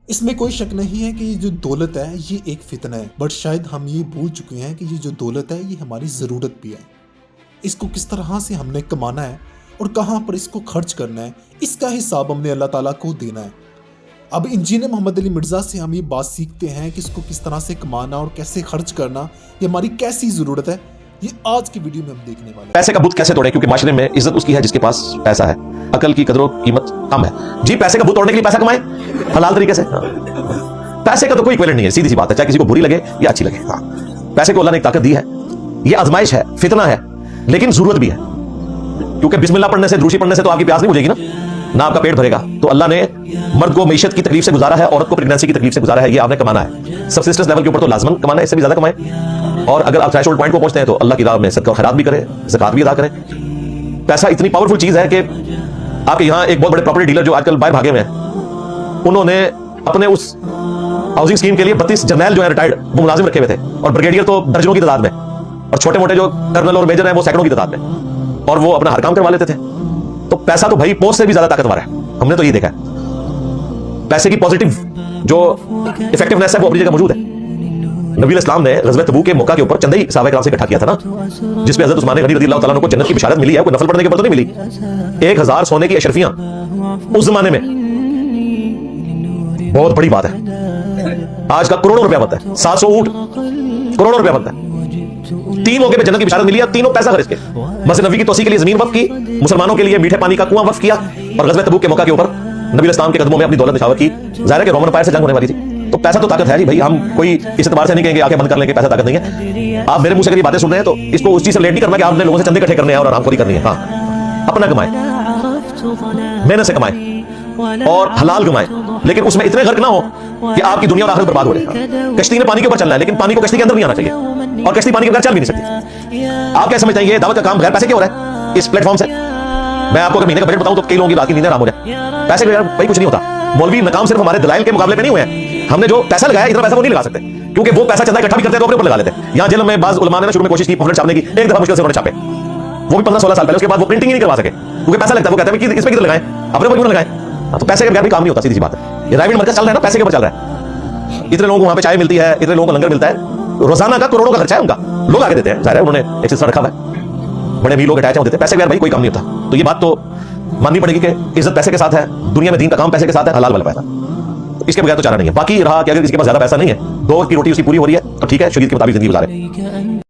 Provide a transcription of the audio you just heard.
इसमें कोई शक नहीं है कि ये जो दौलत है ये एक फितना है, बट शायद हम ये भूल चुके हैं कि ये जो दौलत है ये हमारी ज़रूरत भी है। इसको किस तरह से हमने कमाना है और कहाँ पर इसको खर्च करना है, इसका हिसाब हमने अल्लाह ताला को देना है। अब इंजीनियर मोहम्मद अली मिर्ज़ा से हम ये बात सीखते हैं कि इसको किस तरह से कमाना और कैसे खर्च करना, ये हमारी कैसी ज़रूरत है, ये आज की वीडियो में हम देखने वाले हैं। पैसे का बुत कैसे तोड़े, क्योंकि माशरे में इज्जत उसकी है जिसके पास पैसा है, अकल की कदर कीमत कम है। जी पैसे का बुत तोड़ने के लिए पैसा कमाए हलाल तरीके से। पैसे का तो कोई इक्विवेलेंट नहीं है, सीधी सी बात है, चाहे किसी को बुरी लगे या अच्छी लगे। पैसे को अल्लाह ने एक ताकत दी है, ये आजमाइश है, फितना है, लेकिन जरूरत भी है। क्योंकि बिस्मिल्लाह पढ़ने से, दुरूशी पढ़ने से तो आपकी प्यास नहीं बुझेगी ना आपका पेट भरेगा। तो अल्लाह ने मर्द को मईशत की तकलीफ से गुजारा है, औरत को प्रेगनेंसी की तकलीफ से गुजारा है। ये आपने कमाना है, सबसिस्टेंस लेवल के ऊपर तो लाजमन कमाना है, इससे भी ज्यादा कमाए। और अगर आप थ्रेशोल्ड पॉइंट को पहुंचते हैं तो अल्लाह की राह में सदका और खैरात भी करें, ज़कात भी अदा करें। पैसा इतनी पावरफुल चीज है कि आपके यहाँ एक बहुत बड़े प्रॉपर्टी डीलर जो आजकल बाहर भागे हुए हैं, उन्होंने अपने उस हाउसिंग स्कीम के लिए 32 जर्नैल जो है रिटायर्ड वो मुलाजिम रखे हुए थे, और ब्रिगेडियर तो दर्जनों की तादाद में, और छोटे मोटे जो कर्नल और मेजर हैं वो सैकड़ों की तादाद में, और वो अपना हर काम करवा लेते थे। तो पैसा तो भाई पोस्ट से भी ज्यादा ताकतवर है, हमने तो ये देखा है। पैसे की पॉजिटिव जो इफेक्टिवनेस है वो अपनी जगह मौजूद है। नबी इस्लाम ने ग़ज़वा तबूक के मौका के ऊपर चंद ही सहाबा किराम से इकट्ठा किया था ना, जिसमें हज़रत उस्मान गनी रज़ियल्लाहु तआला अन्हु को जन्नत की बिशारत मिली है। कोई नफल पढ़ने के ऊपर तो नहीं मिली। 1000 सोने की अशरफियां उस जमाने में बहुत बड़ी बात है। आज का करोड़ों रुपया बनता है, 700 ऊंट करोड़ों रुपया बनता है। 3 मौके पे जन्नत की बिशारत मिली है, तीनों पैसा खर्च के। मस्जिद नबवी की तौसीह के लिए जमीन वक्फ की, मुसलमानों के लिए मीठे पानी का कुआं वक्फ किया, और ग़ज़वा तबूक के मौका के ऊपर नबी इस्लाम के कदमों में अपनी दौलत निछावर की। ज़ाहिर है कि रोमन एम्पायर से जंग होने वाली थी, तो पैसा तो ताकत है जी भाई। हम कोई इस एतबार से नहीं कहेंगे आके बंद कर लेंगे, पैसा ताकत नहीं है। आप मेरे मुंह से अगर ये बातें सुन रहे हैं तो इसको उस चीज से रिलेट नहीं करना कि आपने लोगों से चंदे इकट्ठे करने हैं और आरामखोरी करनी है। हाँ, अपना कमाए, मेहनत से कमाए और हलाल कमाए, लेकिन उसमें इतने गर्क ना हो कि आपकी दुनिया और आखिरत बर्बाद हो जाए। कश्ती ने पानी के ऊपर चलना है, लेकिन पानी को कश्ती के अंदर नहीं आना चाहिए, और कश्ती पानी के बगैर चल भी नहीं सकती। आप क्या समझते हैं ये दावत का काम बगैर पैसे क्यों हो रहा है इस प्लेटफॉर्म से? मैं आपको अगर महीने का बजट बताऊं तो कई लोगों की रात की नींद आराम हो जाए। पैसे के बगैर भाई कुछ नहीं होता। मौलवी नाकाम सिर्फ हमारे दलाइल के मुकाबले पे नहीं हुए हैं। हमने जो पैसा लगाया इतना पैसा वो नहीं लगा सकते, क्योंकि वो पैसा चंदा इकट्ठा भी करते हैं तो अपने ऊपर लगा लेते हैं। यहाँ जेल में बाज़ उलमा ने शुरू में कोशिश की पम्फलेट छापने की, एक दफा मुश्किल से उन्होंने छापे, वो भी 15-16 साल पहले। उसके बाद वो प्रिंटिंग ही नहीं करवा सके, क्योंकि पैसा लगता है। वो कहते हैं कि इसमें किधर लगाएं, अपने ऊपर क्यों लगाएं। तो पैसे के बगैर भी काम नहीं होता, सीधी सी बात है। ये राइविड मरकज चल रहा है ना, पैसे के ऊपर चल रहा है। इतने लोगों को वहां पे चाय मिलती है, इतने लोगों को लंगर मिलता है, रोजाना का करोड़ों का खर्चा है उनका, लोग आगे देते हैं। जाहिर है उन्होंने एक सिलसिला रखा हुआ है, बड़े भी लोग अटैच होते हैं। पैसे के बगैर भाई कोई काम नहीं होता। तो ये बात तो माननी पड़ेगी कि इज्जत पैसे के साथ है, दुनिया में दीन का काम पैसे के साथ है, हलाल वाला पैसा, इसके बगैर तो चारा नहीं है। बाकी रहा कि अगर किसी के पास ज्यादा पैसा नहीं है, 2 की रोटी उसकी पूरी हो रही है तो ठीक है, शरीयत के मुताबिक जिंदगी गुजारे।